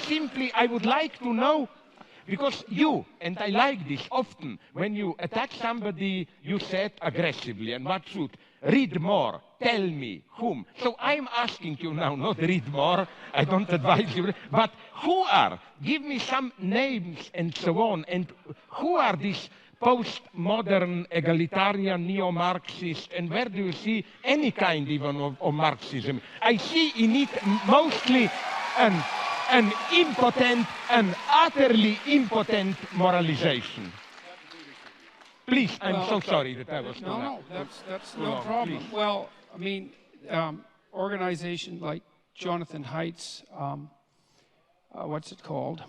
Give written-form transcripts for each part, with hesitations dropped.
simply, I would like to know, because you, and I like this often, when you attack somebody, you say it aggressively, and what should? Read more, tell me, whom. So I'm asking you now, not read more, I don't advise you, but who are? Give me some names and so on, and who are these postmodern egalitarian neo-Marxists, and where do you see any kind even of Marxism? I see in it mostly an impotent, an utterly impotent moralization. Please, I'm so sorry that I was too No, that's no long, problem. please. Well, I mean, organization like Jonathan Haidt's, what's it called?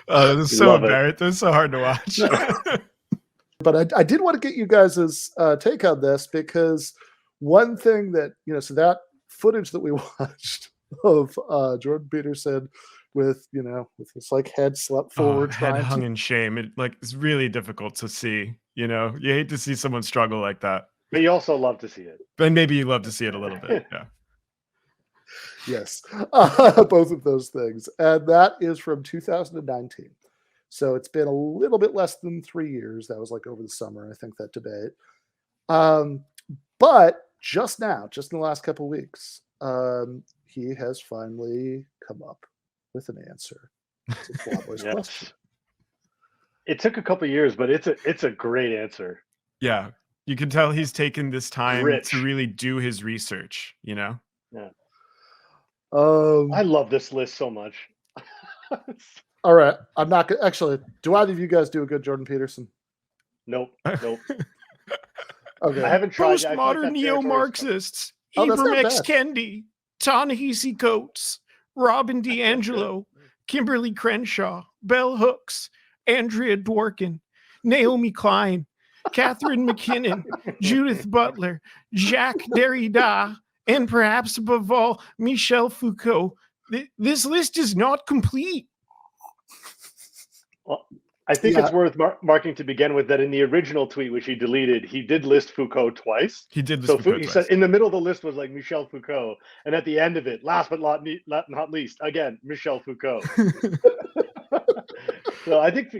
This is so embarrassing. This is so hard to watch. But I did want to get you guys' take on this, because one thing that, so that footage that we watched of Jordan Peterson with his like head slept forward, head hung in shame. It's really difficult to see. You hate to see someone struggle like that. But you also love to see it. But maybe you love to see it a little bit. Yeah. Yes, both of those things. And that is from 2019. So it's been a little bit less than 3 years. That was like over the summer, I think, that debate. But just now, just in the last couple of weeks, he has finally come up with an answer to Flatboy's question. It took a couple of years, but it's a great answer. Yeah, you can tell he's taken this time to really do his research. Yeah. I love this list so much. All right, I'm not gonna actually. Do either of you guys do a good Jordan Peterson? Nope. Okay, I haven't tried. Postmodern Neo-Marxists: Ibram X. Kendi, Ta-Nehisi Coates, Robin DiAngelo, Kimberly Crenshaw, Bell Hooks, Andrea Dworkin, Naomi Klein, Catherine McKinnon, Judith Butler, Jacques Derrida, and perhaps above all, Michel Foucault. This list is not complete. Well, I think it's worth marking to begin with that in the original tweet, which he deleted, he did list Foucault twice. He did list Foucault twice. He said in the middle of the list was like Michel Foucault, and at the end of it, last but not least, again, Michel Foucault. So I think,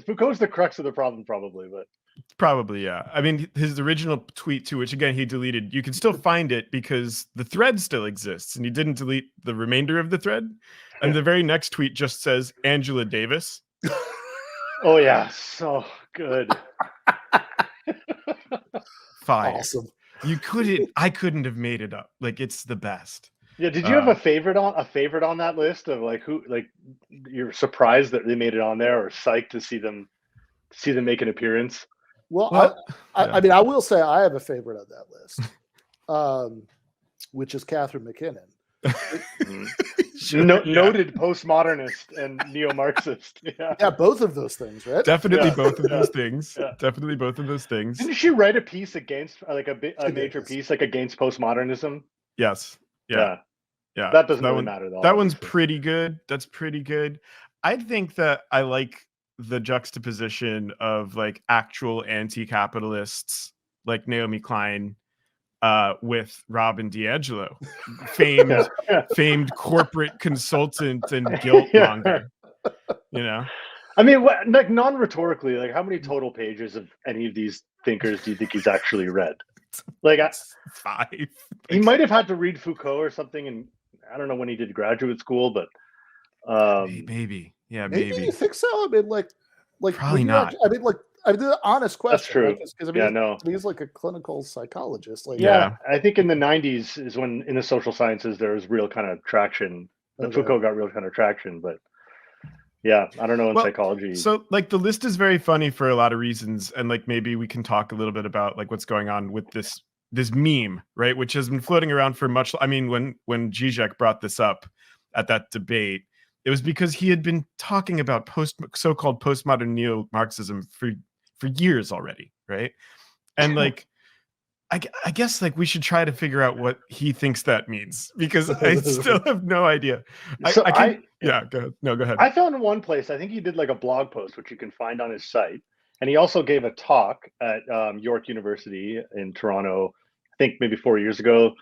Foucault's the crux of the problem, probably. Yeah. I mean, his original tweet too, which again he deleted, you can still find it because the thread still exists, and he didn't delete the remainder of the thread. And the very next tweet just says Angela Davis. Oh yeah, so good. Fire. Awesome. I couldn't have made it up. Like, it's the best. Yeah, did you have a favorite on that list of you're surprised that they made it on there, or psyched to see them make an appearance? Well, I mean, I will say I have a favorite on that list, which is Catherine McKinnon. Noted postmodernist and neo-Marxist. Yeah, both of those things, right? Definitely both of those things. Yeah. Definitely both of those things. Didn't she write a piece against, a major piece, against postmodernism? Yes. Yeah. That doesn't really matter, though. That one's pretty good. That's pretty good. I think that I like the juxtaposition of actual anti-capitalists like Naomi Klein with Robin DiAngelo, famed corporate consultant and guilt monger. I mean, non-rhetorically, how many total pages of any of these thinkers do you think he's actually read? 5. He might have had to read Foucault or something, and I don't know when he did graduate school, but maybe. Yeah, maybe. maybe. You think so? I mean, probably not. The honest question. That's true. Because he's like a clinical psychologist. I think in the 90s is when in the social sciences there was real kind of traction. Foucault got real kind of traction, but yeah, I don't know in psychology. So the list is very funny for a lot of reasons, and maybe we can talk a little bit about what's going on with this meme, right? Which has been floating around for much. I mean, when Zizek brought this up at that debate, it was because he had been talking about so-called postmodern neo-Marxism for years already, right? And I guess we should try to figure out what he thinks that means, because I still have no idea. Go ahead. No, go ahead. I found one place, I think he did a blog post, which you can find on his site. And he also gave a talk at York University in Toronto, think maybe 4 years ago.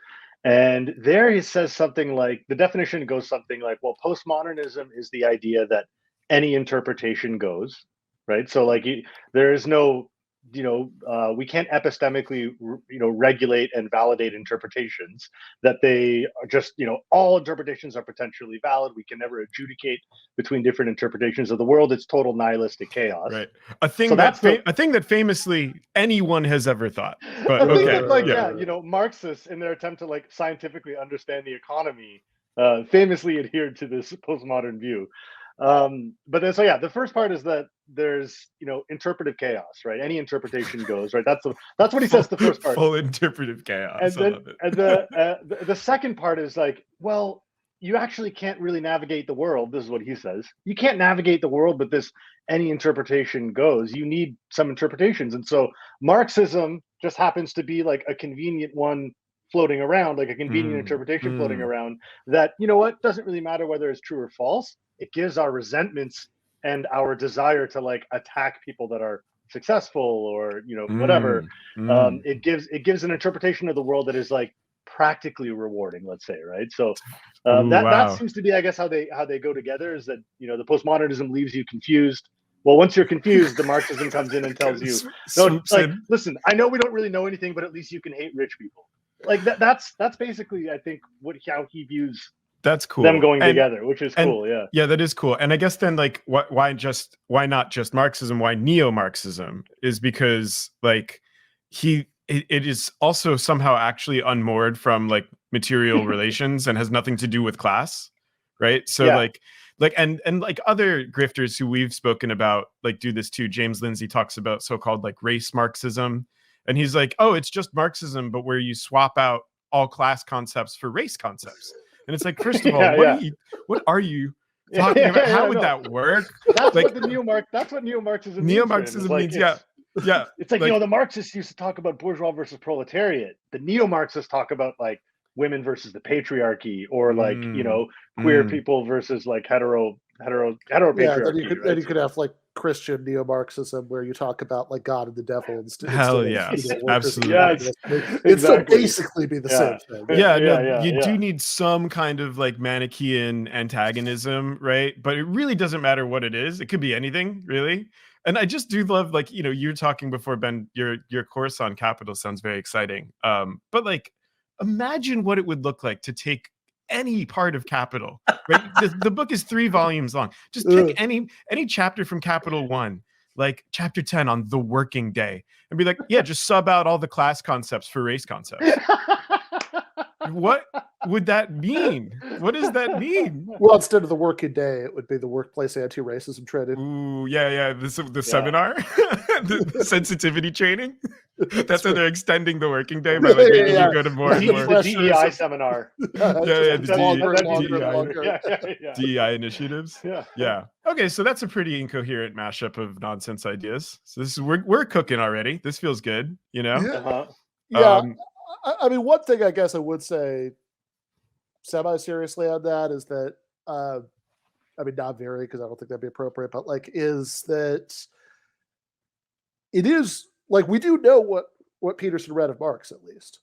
And there he says something like, the definition goes something like, well, postmodernism is the idea that any interpretation goes, right? So like there is no, we can't epistemically, regulate and validate interpretations, that they are just, all interpretations are potentially valid. We can never adjudicate between different interpretations of the world. It's total nihilistic chaos. Right. A thing that famously anyone has ever thought. But I think okay. that, Marxists, in their attempt to like scientifically understand the economy, famously adhered to this postmodern view. But then, so yeah, the first part is that there's, interpretive chaos, right? Any interpretation goes, right? That's what he says. The first part, full interpretive chaos. And then, and the second part is like, well, you actually can't really navigate the world. This is what he says. You can't navigate the world, but any interpretation goes. You need some interpretations, and so Marxism just happens to be like a convenient one floating around, like a convenient interpretation floating around. That doesn't really matter whether it's true or false. It gives our resentments and our desire to like attack people that are successful or whatever. It gives an interpretation of the world that is like practically rewarding, let's say, right? So that seems to be, I guess, how they go together, is that the postmodernism leaves you confused. Well, once you're confused, the Marxism comes in and tells you, no, like, listen, I know we don't really know anything, but at least you can hate rich people. Like that's basically, I think, how he views. That's cool. Them going together, which is cool. Yeah. Yeah, that is cool. And I guess then, like, why not just Marxism? Why neo-Marxism? Is because like it is also somehow actually unmoored from like material relations and has nothing to do with class, right? So like and like other grifters who we've spoken about like do this too. James Lindsay talks about so-called like race Marxism, and he's like, oh, it's just Marxism, but where you swap out all class concepts for race concepts. And it's like, first of all, what are you talking about? How would that work? That's like, that's what neo-Marxism means. Neo-Marxism means, yeah. It's like, the Marxists used to talk about bourgeois versus proletariat. The neo-Marxists talk about like women versus the patriarchy, or like, queer people versus like hetero patriarchy. Yeah, then you could have like Christian neo-Marxism, where you talk about like God and the devil instead. Hell yeah, absolutely. Yeah, it'd still basically be the same thing. You do need some kind of like Manichaean antagonism, right? But it really doesn't matter what it is. It could be anything, really. And I just do love, like, you were talking before, Ben, your course on capital sounds very exciting. But like, imagine what it would look like to take any part of Capital, right? The book is 3 volumes long. Just pick any chapter from Capital 1, like chapter 10 on the working day, and be like, yeah, just sub out all the class concepts for race concepts. What would that mean? What does that mean? Well, instead of the working day, it would be the workplace anti-racism training. Ooh, yeah. The seminar, the sensitivity training. That's how they're extending the working day by like making you go to more and more. The DEI seminar. DEI initiatives. Yeah. Okay, so that's a pretty incoherent mashup of nonsense ideas. So this is we're cooking already. This feels good, Yeah. I mean, one thing I guess I would say semi-seriously on that is that, I mean, not very, because I don't think that'd be appropriate, but like, is that it is like, we do know what Peterson read of Marx, at least,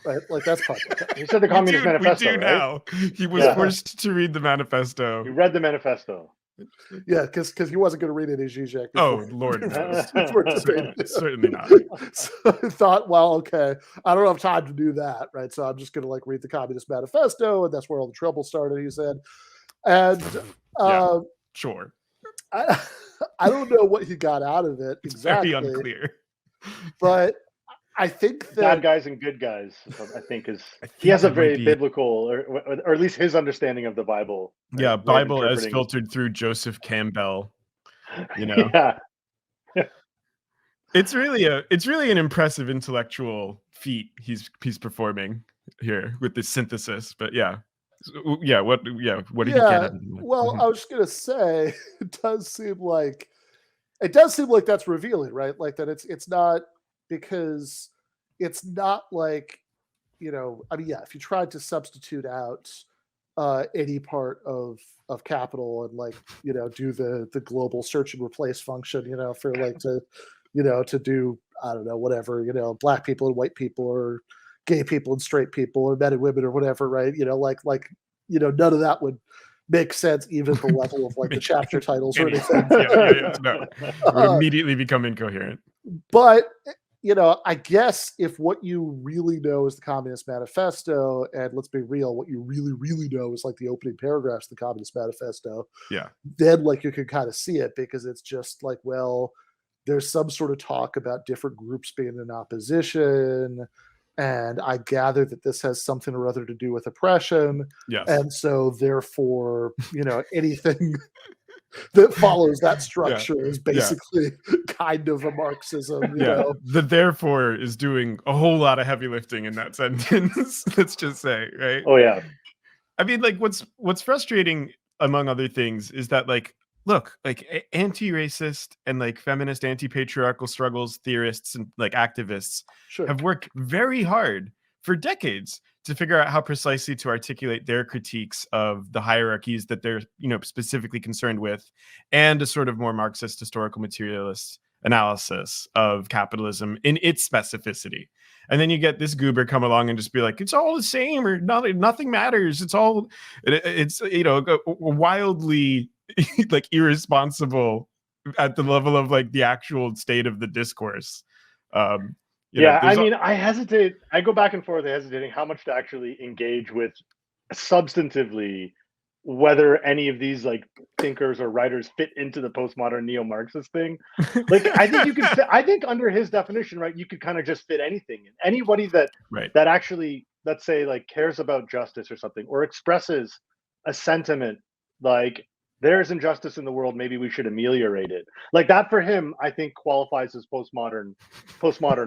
right? Like, that's public. He said the Communist Manifesto, we do right? Now. He was forced to read the manifesto. He read the manifesto. Yeah, because he wasn't going to read any Zizek. Oh, Lord knows. Certainly not. So I thought, well, okay, I don't have time to do that, right? So I'm just going to like read the Communist Manifesto, and that's where all the trouble started, he said. And sure. I don't know what he got out of it exactly. Very unclear. But I think that bad guys and good guys, I think he has a very biblical, or at least his understanding of the Bible. Yeah, Bible as filtered through Joseph Campbell. Yeah. It's really an impressive intellectual feat he's performing here with this synthesis. But what did he get out of it? Well, I was just gonna say it does seem like that's revealing, right? Like that it's not, because it's not like, I mean, if you tried to substitute out any part of Capital and like, do the global search and replace function, for like to do, I don't know, whatever, black people and white people, or, gay people and straight people or men and women or whatever, right? None of that would make sense even at the level of like the chapter titles or anything. No. It would immediately become incoherent. But I guess if what you really know is the Communist Manifesto, and let's be real, what you really, really know is like the opening paragraphs of the Communist Manifesto, then like you can kind of see it, because it's just like, well, there's some sort of talk about different groups being in opposition, and I gather that this has something or other to do with oppression. Yes. And so therefore, anything that follows that structure is basically kind of a Marxism. You know? The therefore is doing a whole lot of heavy lifting in that sentence. Let's just say, right? Oh yeah. I mean, like what's frustrating, among other things, is that like, look, like anti-racist and like feminist, anti-patriarchal struggles theorists and like activists have worked very hard for decades to figure out how precisely to articulate their critiques of the hierarchies that they're, specifically concerned with, and a sort of more Marxist historical materialist analysis of capitalism in its specificity. And then you get this goober come along and just be like, it's all the same, or nothing matters. It's wildly like irresponsible at the level of like the actual state of the discourse. I hesitate. I go back and forth hesitating how much to actually engage with substantively, whether any of these like thinkers or writers fit into the postmodern neo-Marxist thing. Like, I think you could. I think under his definition, right, you could kind of just fit anything. Anybody that actually, let's say, like cares about justice or something, or expresses a sentiment like there's injustice in the world, maybe we should ameliorate it. Like that for him, I think qualifies as postmodern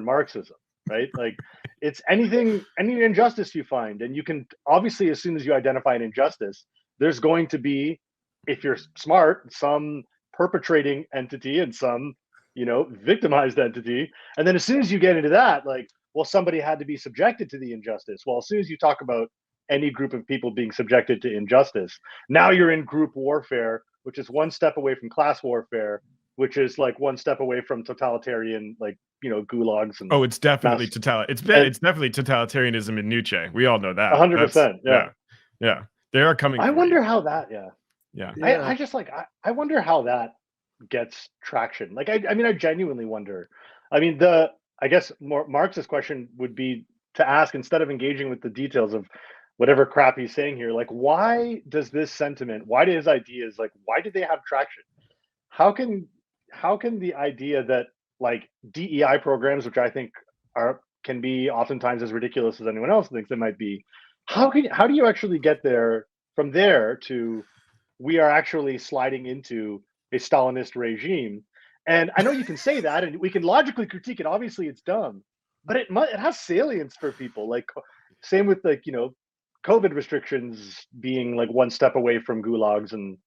Marxism, right? Like it's any injustice you find, and you can obviously, as soon as you identify an injustice, there's going to be, if you're smart, some perpetrating entity and some, victimized entity. And then as soon as you get into that, like, well, somebody had to be subjected to the injustice. Well, as soon as you talk about any group of people being subjected to injustice, now you're in group warfare, which is one step away from class warfare, which is like one step away from totalitarian, like, gulags. And it's definitely it's definitely totalitarianism in Nietzsche. We all know that. 100%. Yeah. They are coming. I wonder how that. Yeah. I just like, I wonder how that gets traction. Like, I genuinely wonder. I mean, I guess more Marxist question would be to ask, instead of engaging with the details of whatever crap he's saying here, like, why does this sentiment, why do his ideas, like, why do they have traction? How can the idea that like DEI programs, which I think can be oftentimes as ridiculous as anyone else thinks it might be, how do you actually get there from there to we are actually sliding into a Stalinist regime? And I know you can say that, and we can logically critique it. Obviously, it's dumb, but it has salience for people. Like, same with like COVID restrictions being like one step away from gulags and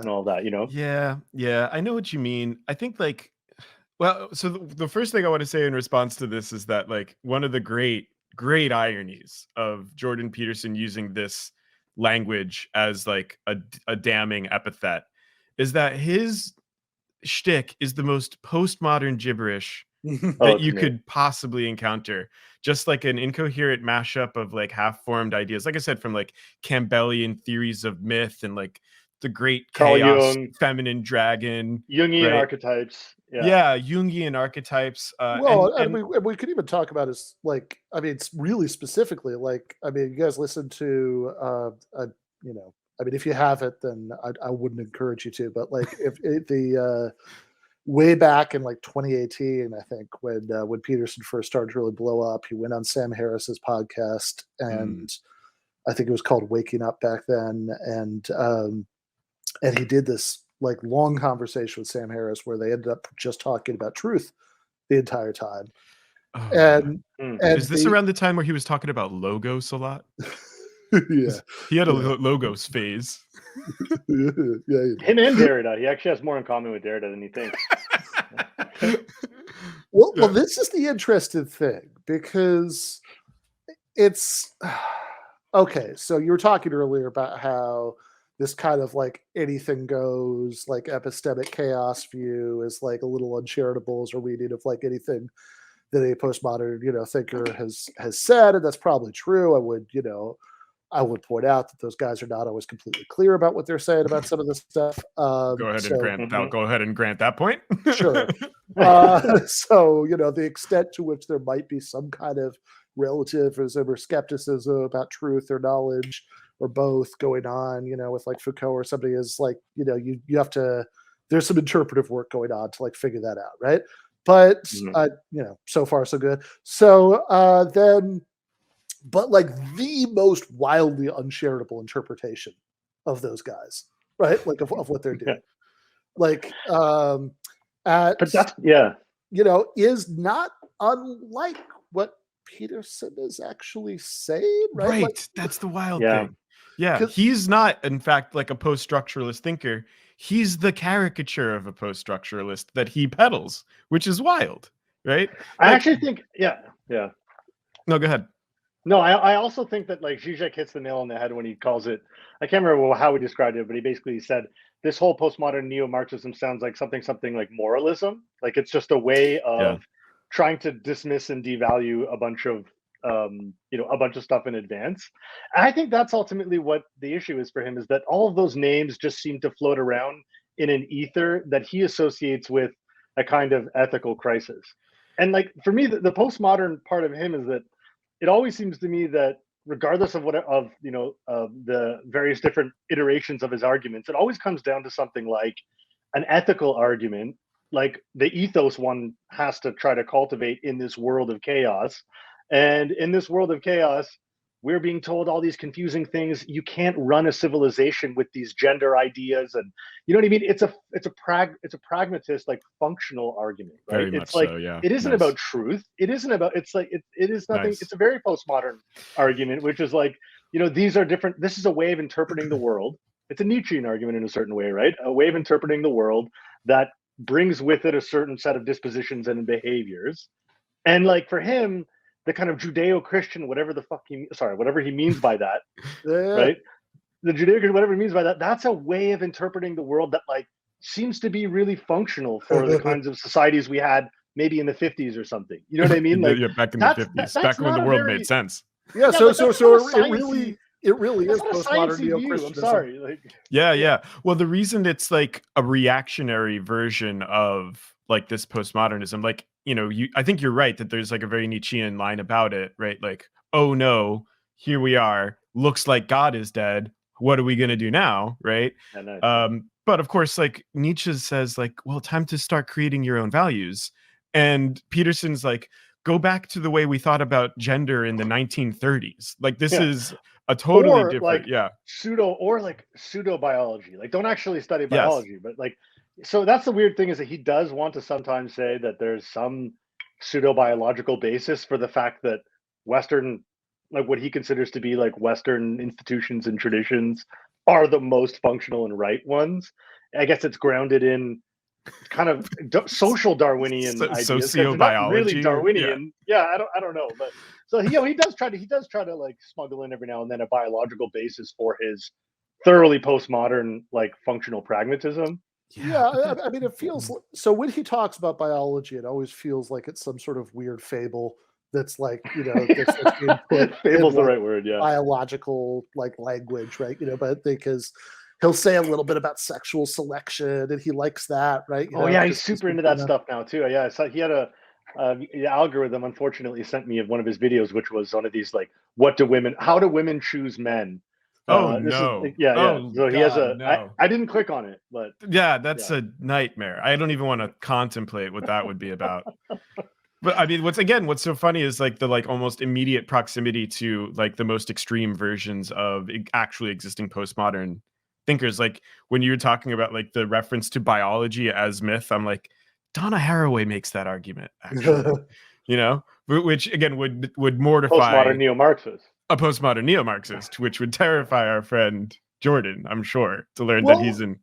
all that. Yeah, I know what you mean. I think like, well, so the first thing I want to say in response to this is that like one of the great ironies of Jordan Peterson using this language as like a damning epithet is that his shtick is the most postmodern gibberish that you could possibly encounter. Just like an incoherent mashup of like half-formed ideas, like I said, from like Campbellian theories of myth and like the great chaos feminine dragon, Jungian archetypes. Jungian archetypes. And we could even talk about is like, I mean, it's really specifically like, I mean, you guys listen to, if you haven't, then I wouldn't encourage you to. But like, if the way back in like 2018, I think when Peterson first started to really blow up, he went on Sam Harris's podcast, and I think it was called Waking Up back then, and he did this like long conversation with Sam Harris where they ended up just talking about truth the entire time. And is this around the time where he was talking about logos a lot? Yeah, he had a logos phase. Him and Derrida. He actually has more in common with Derrida than you think. Well, this is the interesting thing, because it's okay. So you were talking earlier about how this kind of like anything goes, like epistemic chaos view is like a little uncharitable as a reading of like anything that a postmodern, thinker has said, and that's probably true. I would point out that those guys are not always completely clear about what they're saying about some of this stuff. Go ahead and grant that point. Sure. So, the extent to which there might be some kind of relativism or skepticism about truth or knowledge or both going on, with like Foucault or somebody is like, you have to, there's some interpretive work going on to like figure that out. Right. But, so far so good. So but like the most wildly uncharitable interpretation of those guys, right? Like of what they're doing. Like, but that's, is not unlike what Peterson is actually saying, right? Right. Like, that's the wild thing. Yeah. He's not, in fact, like a post-structuralist thinker. He's the caricature of a post-structuralist that he peddles, which is wild, right? I actually think, No, go ahead. No, I also think that like Zizek hits the nail on the head when he calls it, I can't remember how he described it, but he basically said this whole postmodern neo-Marxism sounds like something like moralism. Like it's just a way of trying to dismiss and devalue a bunch of stuff in advance. And I think that's ultimately what the issue is for him, is that all of those names just seem to float around in an ether that he associates with a kind of ethical crisis. And like for me, the postmodern part of him is that it always seems to me that regardless of the various different iterations of his arguments, it always comes down to something like an ethical argument, like the ethos one has to try to cultivate in this world of chaos. And in this world of chaos, we're being told all these confusing things. You can't run a civilization with these gender ideas, and you know what I mean. It's a pragmatist, like functional argument, right? Very it's like much so, yeah. It isn't about truth. It isn't about. It's like it is nothing. Nice. It's a very postmodern argument, which is like these are different. This is a way of interpreting the world. It's a Nietzschean argument in a certain way, right? A way of interpreting the world that brings with it a certain set of dispositions and behaviors, and like for him, the kind of Judeo-Christian, whatever he means by that, right? The Judeo-Christian, whatever he means by that, that's a way of interpreting the world that like seems to be really functional for the kinds of societies we had maybe in the 50s or something. You know what I mean? Like back in the 50s, back when the world made sense. Yeah, so it really is postmodern neo-Christianism. I'm sorry. Yeah. Well, the reason it's like a reactionary version of like this postmodernism, like, I think you're right that there's like a very Nietzschean line about it, right? Like, oh no, here we are. Looks like God is dead. What are we going to do now? Right. Yeah, nice. But of course, like Nietzsche says, like, well, time to start creating your own values. And Peterson's like, go back to the way we thought about gender in the 1930s. Like this is a totally different, pseudo biology. Like don't actually study biology, but like, so that's the weird thing, is that he does want to sometimes say that there's some pseudo biological basis for the fact that Western, like what he considers to be like Western institutions and traditions are the most functional and right ones. I guess it's grounded in kind of social Darwinian ideas, sociobiology, really Darwinian. I don't know, but so he does try to like smuggle in every now and then a biological basis for his thoroughly postmodern like functional pragmatism. Yeah, I mean, it feels so when he talks about biology, it always feels like it's some sort of weird fable that's like, fable's the right word, biological like language, right? But because he'll say a little bit about sexual selection, and he likes that, right? He's super into that stuff now too. Yeah, so he had the algorithm unfortunately sent me one of his videos, which was one of these like, how do women choose men? So he has I didn't click on it, but that's a nightmare. I don't even want to contemplate what that would be about. But I mean, what's so funny is like the like almost immediate proximity to like the most extreme versions of actually existing postmodern thinkers. Like when you were talking about like the reference to biology as myth, I'm like, Donna Haraway makes that argument, actually. Which again would mortify postmodern neo-Marxists. A postmodern neo-Marxist, which would terrify our friend Jordan, I'm sure, to learn that he's in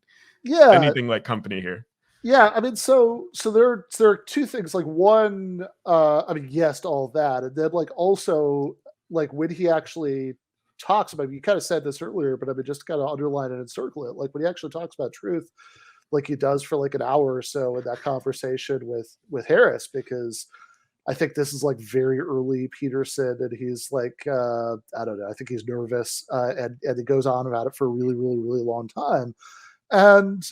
anything like company here. Yeah, I mean, so there are two things. Like one, I mean, yes to all of that, and then like also like when he actually talks about, you kind of said this earlier, but I mean, just kind of underline it and circle it. Like when he actually talks about truth, like he does for like an hour or so in that conversation with Harris, because I think this is like very early Peterson, and he's like, I don't know, I think he's nervous, and he goes on about it for a really, really, really long time. And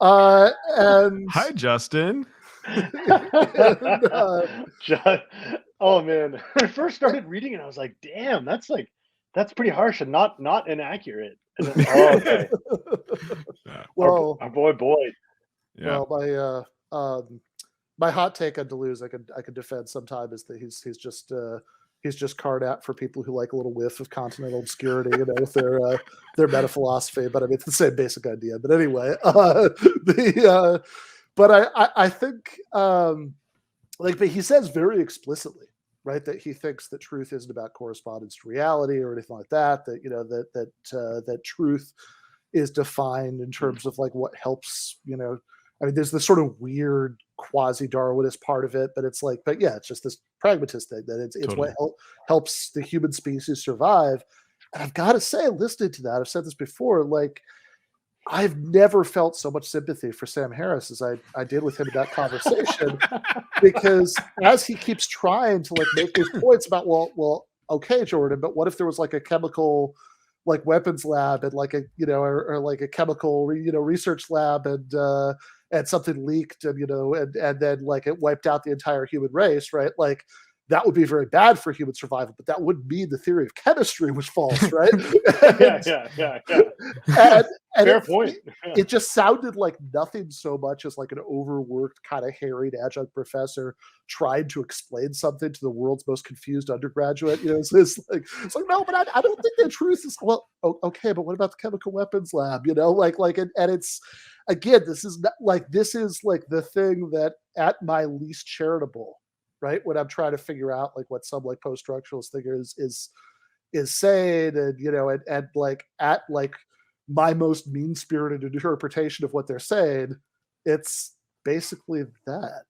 and Hi, Justin. and, oh man, when I first started reading it, I was like, damn, that's pretty harsh and not inaccurate. And then, oh, okay. well, our boy Boyd. Yeah. well, my hot take on Deleuze, I could defend sometime, is that he's just Carnat for people who like a little whiff of continental obscurity, you know, with their meta philosophy. But I mean, it's the same basic idea. But anyway, but I think but he says very explicitly, right, that he thinks that truth isn't about correspondence to reality or anything like that. That, you know, that truth is defined in terms of like what helps, you know. I mean, there's this sort of weird quasi-Darwinist part of it, but it's like, but yeah, it's just this pragmatist thing that it's Totally. what helps the human species survive. And I've got to say, listening to that, I've said this before, like, I've never felt so much sympathy for Sam Harris as I did with him in that conversation, because as he keeps trying to like make these points about, well, okay, Jordan, but what if there was like a chemical like weapons lab and like a, you know, or like a chemical, you know, research lab, and something leaked, and, you know, and then like it wiped out the entire human race, right? Like, that would be very bad for human survival, but that wouldn't mean the theory of chemistry was false, right? yeah. And Fair point. It just sounded like nothing so much as like an overworked, kind of harried adjunct professor trying to explain something to the world's most confused undergraduate. You know, it's like no, but I don't think the truth is, well, okay, but what about the chemical weapons lab? You know, and it's, again, this is like the thing that at my least charitable, right, when I'm trying to figure out like what some like post-structuralist thing is saying, and, you know, and like at like my most mean-spirited interpretation of what they're saying, it's basically that.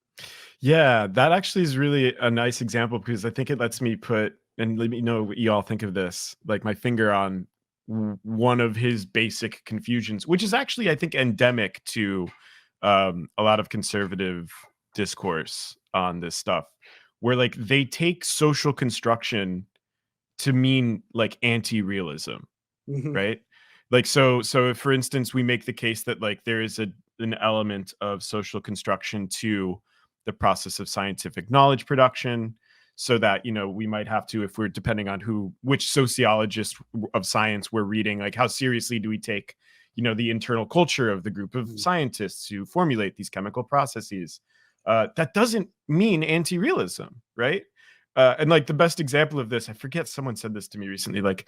Yeah, that actually is really a nice example, because I think it lets me put, and let me know what you all think of this, like my finger on one of his basic confusions, which is actually, I think, endemic to a lot of conservative discourse on this stuff, where like they take social construction to mean like anti-realism, right? Like, so if, for instance, we make the case that like there is an element of social construction to the process of scientific knowledge production, so that, you know, we might have to, if we're depending on which sociologist of science we're reading, like how seriously do we take, you know, the internal culture of the group of scientists who formulate these chemical processes. That doesn't mean anti-realism, right? And like the best example of this, I forget, someone said this to me recently, like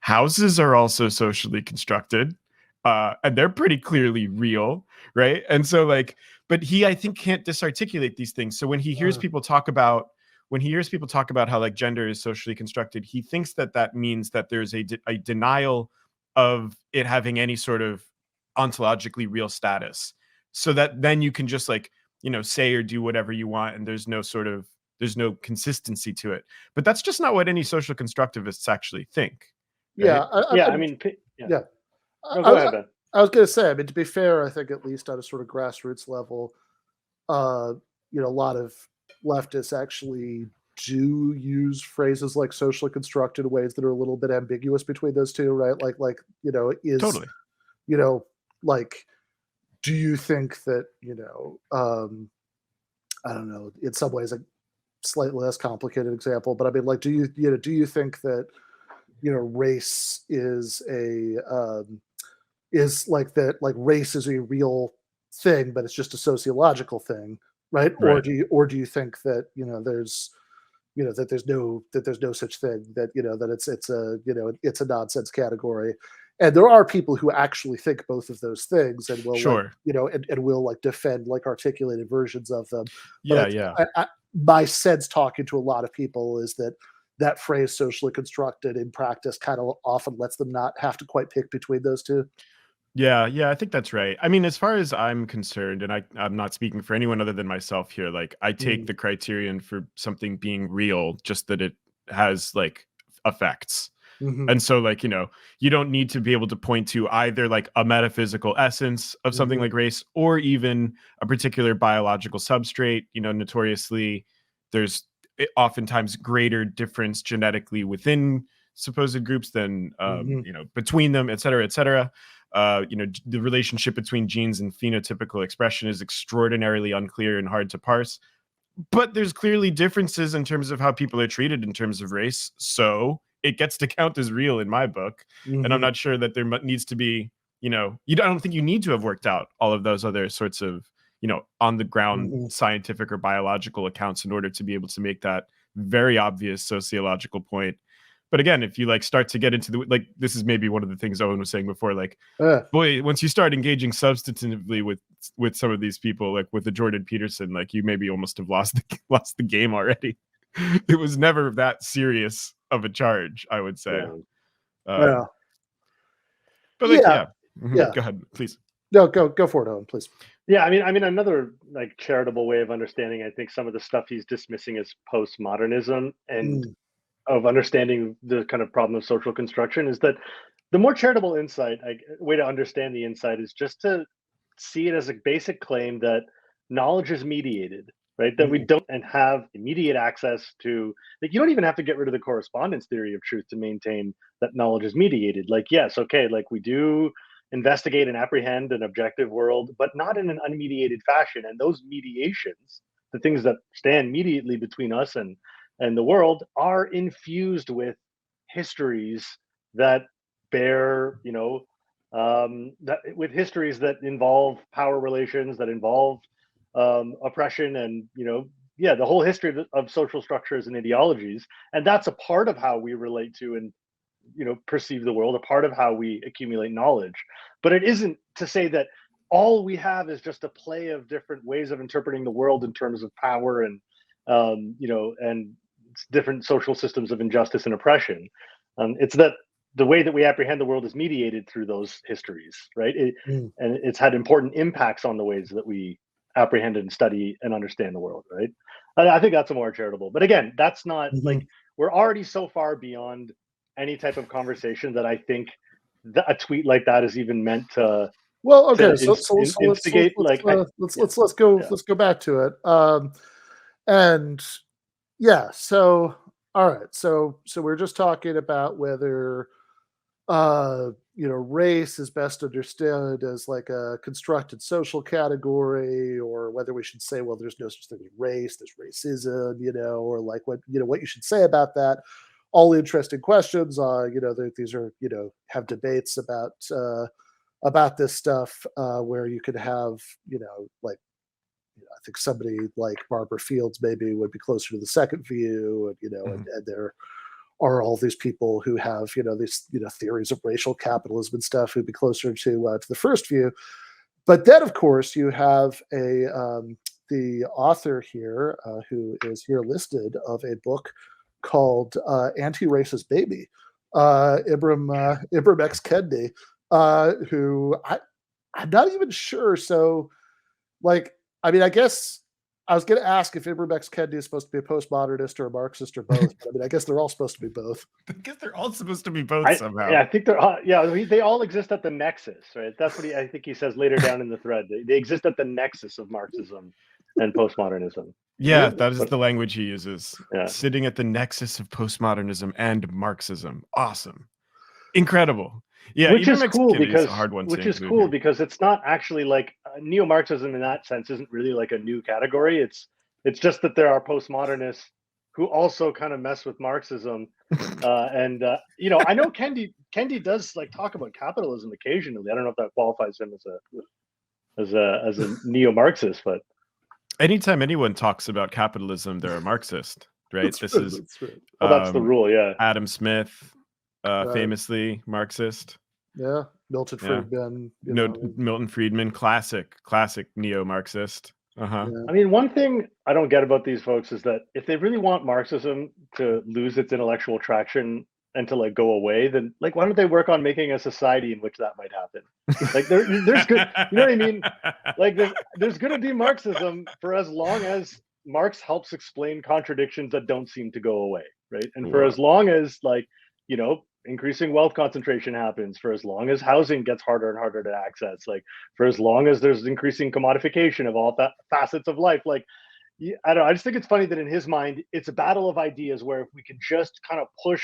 houses are also socially constructed, and they're pretty clearly real, right? And so like, but he, I think, can't disarticulate these things. So when he hears people talk about how like gender is socially constructed, he thinks that means that there's a denial of it having any sort of ontologically real status, so that then you can just like, you know, say or do whatever you want, and there's no consistency to it. But that's just not what any social constructivists actually think. Right? Yeah, I mean, yeah. No, go ahead, Ben. I was going to say, I mean, to be fair, I think at least on a sort of grassroots level, you know, a lot of leftists actually do use phrases like socially constructed in ways that are a little bit ambiguous between those two, right? Like, you know, is Totally. You know, like, do you think that, you know, I don't know, in some ways a slightly less complicated example, but I mean, like, do you think that, you know, race is like that, like race is a real thing, but it's just a sociological thing, right? Right. Or do you think that, you know, there's no such thing, that, you know, that it's a, you know, it's a nonsense category? And there are people who actually think both of those things, and will, Sure, like, you know, and will like defend like articulated versions of them. yeah, But my sense talking to a lot of people is that phrase socially constructed in practice kind of often lets them not have to quite pick between those two. yeah, I think that's right. I mean, as far as I'm concerned, and I'm not speaking for anyone other than myself here, like I take the criterion for something being real just that it has like effects. Mhm. And so, like, you don't need to be able to point to either like a metaphysical essence of something Mhm. like race or even a particular biological substrate. Notoriously, there's oftentimes greater difference genetically within supposed groups than Mhm. between them, et cetera, et cetera. The relationship between genes and phenotypical expression is extraordinarily unclear and hard to parse. But there's clearly differences in terms of how people are treated in terms of race. So it gets to count as real in my book. And I'm Mhm. not sure that there needs to be, I don't think you need to have worked out all of those other sorts of, on the ground Mhm. scientific or biological accounts in order to be able to make that very obvious sociological point. But again, if you like start to get into this is maybe one of the things Owen was saying before, like, Yeah. boy, once you start engaging substantively with some of these people, like with the Jordan Peterson, like you maybe almost have lost the game already. It was never that serious of a charge, I would say. Yeah. But like, Yeah. yeah. Yeah. Go ahead, please. No, go for it, Owen, please. Yeah, I mean, another like charitable way of understanding, I think, some of the stuff he's dismissing as postmodernism and Mm. of understanding the kind of problem of social construction is that the more charitable insight, way to understand the insight is just to see it as a basic claim that knowledge is mediated, right? That we Mm. don't and have immediate access to, like, you don't even have to get rid of the correspondence theory of truth to maintain that knowledge is mediated. Like, yes, okay, like we do investigate and apprehend an objective world, but not in an unmediated fashion. And those mediations, the things that stand immediately between us and the world, are infused with histories that bear, that with histories that involve power relations, that involve oppression, and yeah, the whole history of social structures and ideologies, and that's a part of how we relate to and perceive the world, a part of how we accumulate knowledge. But it isn't to say that all we have is just a play of different ways of interpreting the world in terms of power and and different social systems of injustice and oppression. It's that the way that we apprehend the world is mediated through those histories, right? Mm. And it's had important impacts on the ways that we apprehend and study and understand the world, right? I think that's a more charitable. But again, that's not like, Mhm. we're already so far beyond any type of conversation that I think a tweet like that is even meant to Well, okay, so instigate. Like, yeah, yeah. let's go back to it. And yeah, so all right, so we're just talking about whether race is best understood as like a constructed social category, or whether we should say, well, there's no such thing as race, there's racism, or like what you should say about that. All interesting questions. These are have debates about this stuff where you could have like I think somebody like Barbara Fields maybe would be closer to the second view, and Mhm. and there are all these people who have these theories of racial capitalism and stuff who'd be closer to the first view. But then, of course, you have the author here who is here listed of a book called Anti-Racist Baby, Ibram X. Kendi, who I'm not even sure. So, like, I mean, I guess I was going to ask if Ibram X. Kendi is supposed to be a postmodernist or a Marxist or both. But I mean, I guess they're all supposed to be both. I guess they're all supposed to be both somehow. Yeah, I think they're they all exist at the nexus, right? That's what I think he says later down in the thread. They exist at the nexus of Marxism and postmodernism. Yeah, that is the language he uses. Yeah. Sitting at the nexus of postmodernism and Marxism. Awesome. Incredible. Yeah, which is cool because a hard one because it's not actually like neo-Marxism in that sense isn't really like a new category. It's just that there are postmodernists who also kind of mess with Marxism. I know Kendi does like talk about capitalism occasionally. I don't know if that qualifies him as a neo-Marxist, but anytime anyone talks about capitalism, they're a Marxist, right? That's right. Well, that's the rule, yeah. Adam Smith, famously Marxist. Yeah, Milton Friedman. Milton Friedman, classic neo-Marxist. Yeah. I mean, one thing I don't get about these folks is that if they really want Marxism to lose its intellectual traction and to like go away, then like why don't they work on making a society in which that might happen? Like there's good, you know what I mean? Like there's going to be Marxism for as long as Marx helps explain contradictions that don't seem to go away, right? And for as long as like increasing wealth concentration happens, for as long as housing gets harder and harder to access, like for as long as there's increasing commodification of all facets of life, like I don't know, I just think it's funny that in his mind it's a battle of ideas, where if we could just kind of push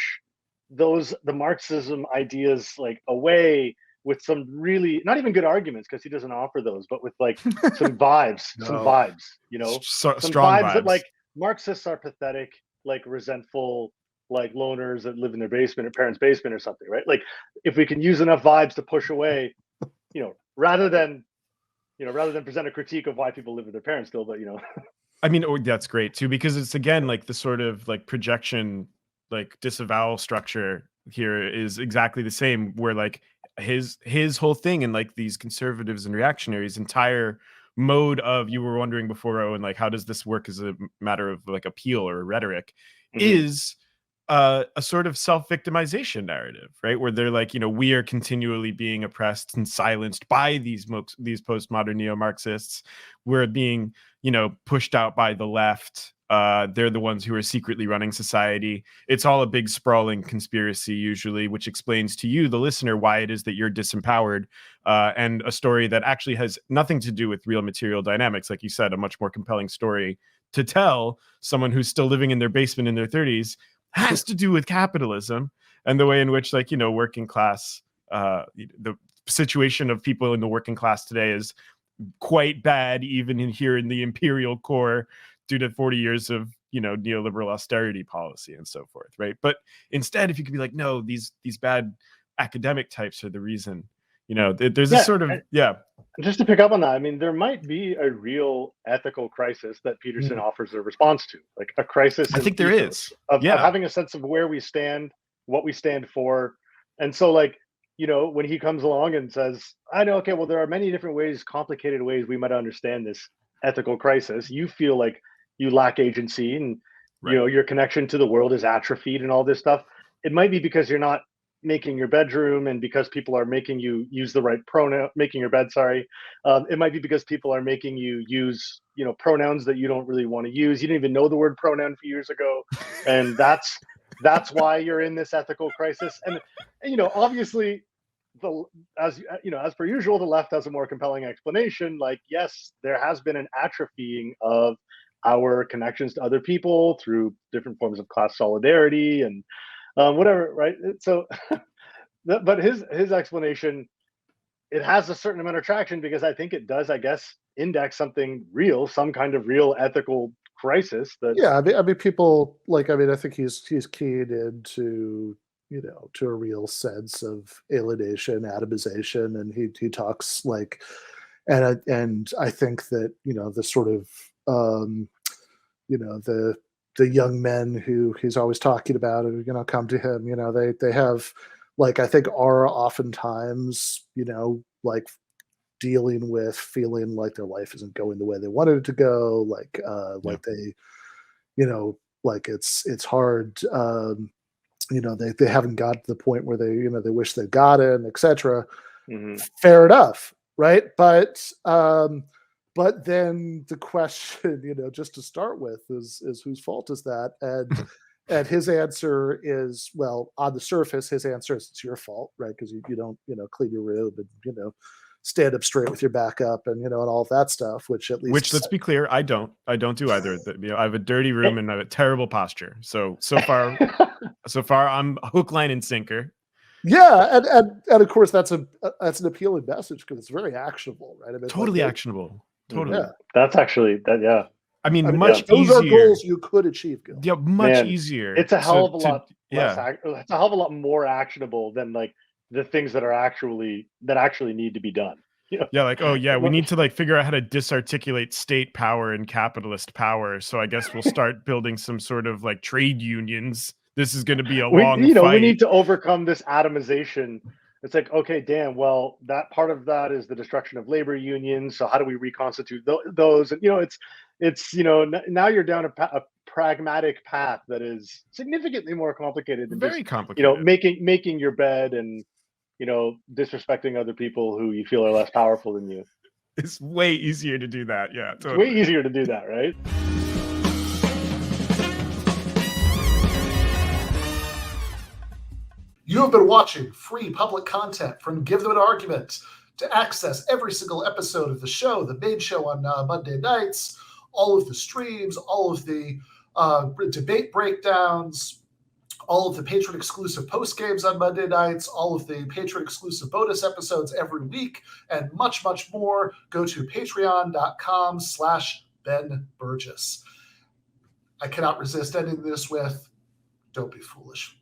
the Marxism ideas like away with some really not even good arguments, because he doesn't offer those, but with like some vibes, some vibes, you know, some strong vibes that like Marxists are pathetic, like resentful, like loners that live in their basement or parents' basement or something, right? Like if we can use enough vibes to push away, you know, rather than present a critique of why people live with their parents still, but you know. I mean, that's great too, because it's again like the sort of like projection, like disavowal structure here is exactly the same, where like his whole thing, and like these conservatives and reactionaries entire mode of, you were wondering before, Owen, like how does this work as a matter of like appeal or rhetoric, is a sort of self-victimization narrative, right? Where they're like, you know, we are continually being oppressed and silenced by these postmodern neo-Marxists. We're being, you know, pushed out by the left. They're the ones who are secretly running society. It's all a big sprawling conspiracy usually, which explains to you, the listener, why it is that you're disempowered, and a story that actually has nothing to do with real material dynamics. Like you said, a much more compelling story to tell someone who's still living in their basement in their 30s has to do with capitalism and the way in which, like, you know, working class, the situation of people in the working class today is quite bad, even here in the imperial core, due to 40 years of, you know, neoliberal austerity policy and so forth, right? But instead, if you could be like, no, these bad academic types are the reason, you know, there's a sort of, Just to pick up on that, I mean, there might be a real ethical crisis that Peterson offers a response to, like a crisis. I think there is of having a sense of where we stand, what we stand for. And so, like, you know, when he comes along and says, I know, okay, well, there are many different ways, complicated ways we might understand this ethical crisis. You feel like you lack agency, and you know, your connection to the world is atrophied and all this stuff. It might be because you're not making your bedroom, and because people are making you use the right pronoun, making your bed, sorry. It might be because people are making you use, you know, pronouns that you don't really want to use. You didn't even know the word pronoun a few years ago. And that's why you're in this ethical crisis. And you know, obviously, as per usual, the left has a more compelling explanation. Like, yes, there has been an atrophying of our connections to other people through different forms of class solidarity and whatever, right? So, but his explanation, it has a certain amount of traction, because I think it does, I guess, index something real, some kind of real ethical crisis. That I mean, people like, I mean, I think he's keyed into, you know, to a real sense of alienation, atomization, and he talks like, and I think that, you know, the sort of you know, the young men who he's always talking about, who, you know, come to him, you know, they have, like, I think are oftentimes, you know, like dealing with feeling like their life isn't going the way they wanted it to go, like like they, you know, like it's hard, you know, they haven't got to the point where they, you know, they wish they'd gotten, etc. Fair enough, right? But then the question, you know, just to start with, is whose fault is that? And his answer is, well, on the surface, his answer is, it's your fault, right? Because you don't, you know, clean your room and, you know, stand up straight with your back up, and, you know, and all of that stuff, which at least, which, let's be clear, I don't do either. You know, I have a dirty room and I have a terrible posture. So far I'm hook, line, and sinker. Yeah, and of course that's an appealing message, because it's very actionable, right? I mean, totally actionable. Totally. Yeah. That's actually that. Yeah. I mean, much easier. Those are goals you could achieve, Gil. Yeah, much easier. It's a hell of a lot. It's a hell of a lot more actionable than like the things that actually need to be done. You know? Yeah, like, oh yeah, we need to like figure out how to disarticulate state power and capitalist power. So I guess we'll start building some sort of like trade unions. This is going to be a long fight. We need to overcome this atomization. It's like, okay, damn, well, that part of that is the destruction of labor unions. So how do we reconstitute those? And, you know, it's you know, now you're down a pragmatic path that is significantly more complicated than very complicated. You know, making your bed and, you know, disrespecting other people who you feel are less powerful than you. It's way easier to do that. Yeah, totally. It's way easier to do that, right? You have been watching free public content from Give Them an Argument. To access every single episode of the show, the main show on Monday nights, all of the streams, all of the debate breakdowns, all of the patron-exclusive post-games on Monday nights, all of the patron-exclusive bonus episodes every week, and much, much more, go to patreon.com/Ben Burgis. I cannot resist ending this with, don't be foolish.